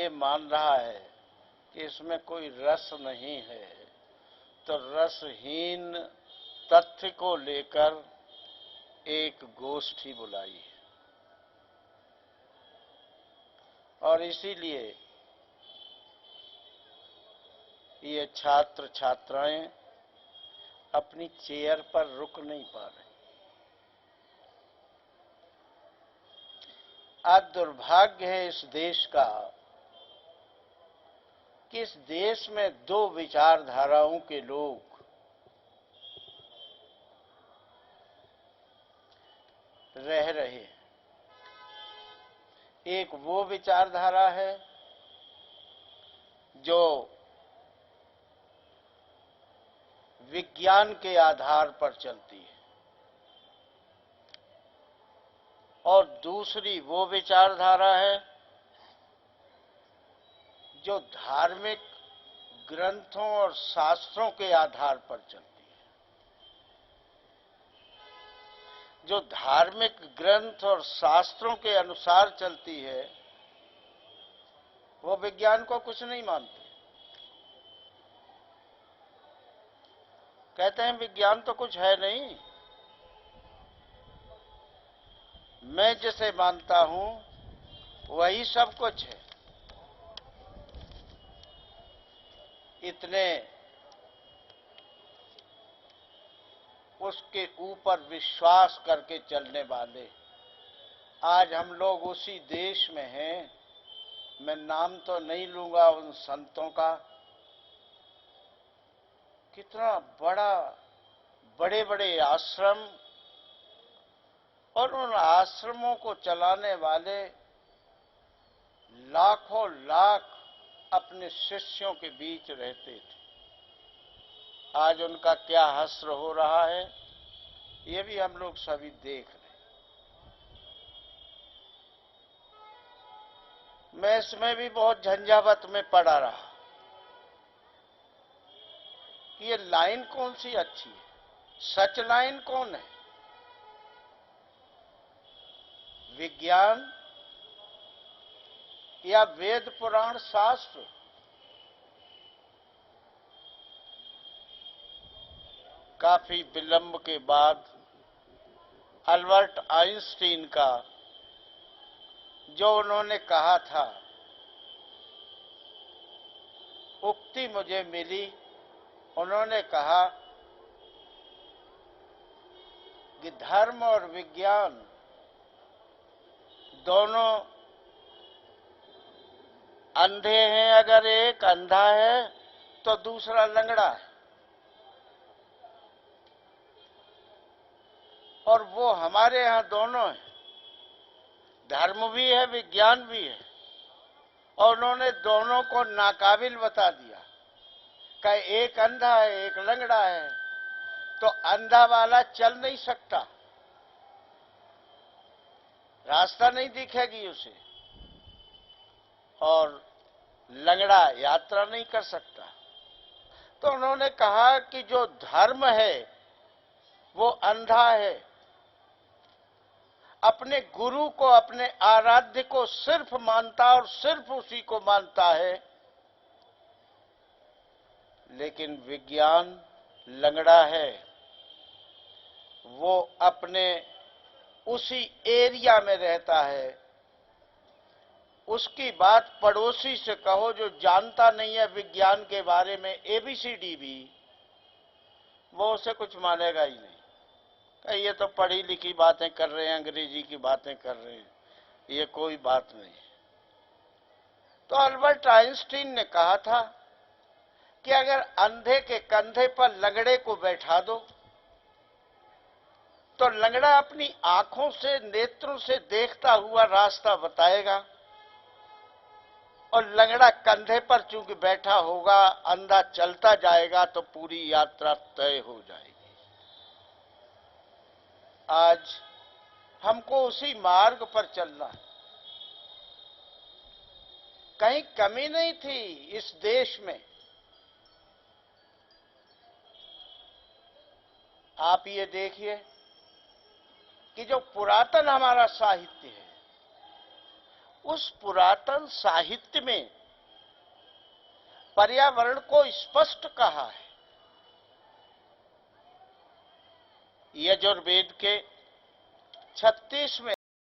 ये मान रहा है कि इसमें कोई रस नहीं है, तो रसहीन तथ्य को लेकर एक गोष्ठी बुलाई है। और इसीलिए ये छात्र छात्राएं अपनी चेयर पर रुक नहीं पा रहे। आज दुर्भाग्य है इस देश का कि इस देश में दो विचारधाराओं के लोग रह रहे हैं। एक वो विचारधारा है जो विज्ञान के आधार पर चलती है, और दूसरी वो विचारधारा है जो धार्मिक ग्रंथों और शास्त्रों के आधार पर चलती है। जो धार्मिक ग्रंथ और शास्त्रों के अनुसार चलती है वो विज्ञान को कुछ नहीं मानते। कहते हैं विज्ञान तो कुछ है नहीं, मैं जिसे मानता हूं वही सब कुछ है। इतने उसके ऊपर विश्वास करके चलने वाले आज हम लोग उसी देश में हैं। मैं नाम तो नहीं लूंगा उन संतों का। कितना बड़े बड़े आश्रम और उन आश्रमों को चलाने वाले लाखों लाख अपने शिष्यों के बीच रहते थे। आज उनका क्या हश्र हो रहा है ये भी हम लोग सभी देख रहे हैं। मैं इसमें भी बहुत झंझावत में पड़ा रहा कि ये लाइन कौन सी अच्छी है, सच लाइन कौन है, विज्ञान या वेद पुराण शास्त्र। काफी विलंब के बाद अल्बर्ट आइंस्टीन का जो उन्होंने कहा था उक्ति मुझे मिली। उन्होंने कहा कि धर्म और विज्ञान दोनों अंधे हैं। अगर एक अंधा है तो दूसरा लंगड़ा है, और वो हमारे यहां दोनों है, धर्म भी है विज्ञान भी है। और उन्होंने दोनों को नाकाबिल बता दिया कि एक अंधा है एक लंगड़ा है, तो अंधा वाला चल नहीं सकता, रास्ता नहीं दिखेगी उसे, और लंगड़ा यात्रा नहीं कर सकता। तो उन्होंने कहा कि जो धर्म है वो अंधा है, अपने गुरु को अपने आराध्य को सिर्फ मानता और सिर्फ उसी को मानता है। लेकिन विज्ञान लंगड़ा है, वो अपने उसी एरिया में रहता है। उसकी बात पड़ोसी से कहो जो जानता नहीं है विज्ञान के बारे में एबीसीडी भी, वो उसे कुछ मानेगा ही नहीं। ये तो पढ़ी लिखी बातें कर रहे हैं, अंग्रेजी की बातें कर रहे हैं, ये कोई बात नहीं। तो अल्बर्ट आइंस्टीन ने कहा था कि अगर अंधे के कंधे पर लंगड़े को बैठा दो तो लंगड़ा अपनी आंखों से नेत्रों से देखता हुआ रास्ता बताएगा, और लंगड़ा कंधे पर चूंकि बैठा होगा अंधा चलता जाएगा तो पूरी यात्रा तय हो जाएगी। आज हमको उसी मार्ग पर चलना है। कहीं कमी नहीं थी इस देश में। आप ये देखिए कि जो पुरातन हमारा साहित्य है उस पुरातन साहित्य में पर्यावरण को स्पष्ट कहा है। यजुर्वेद के 36वें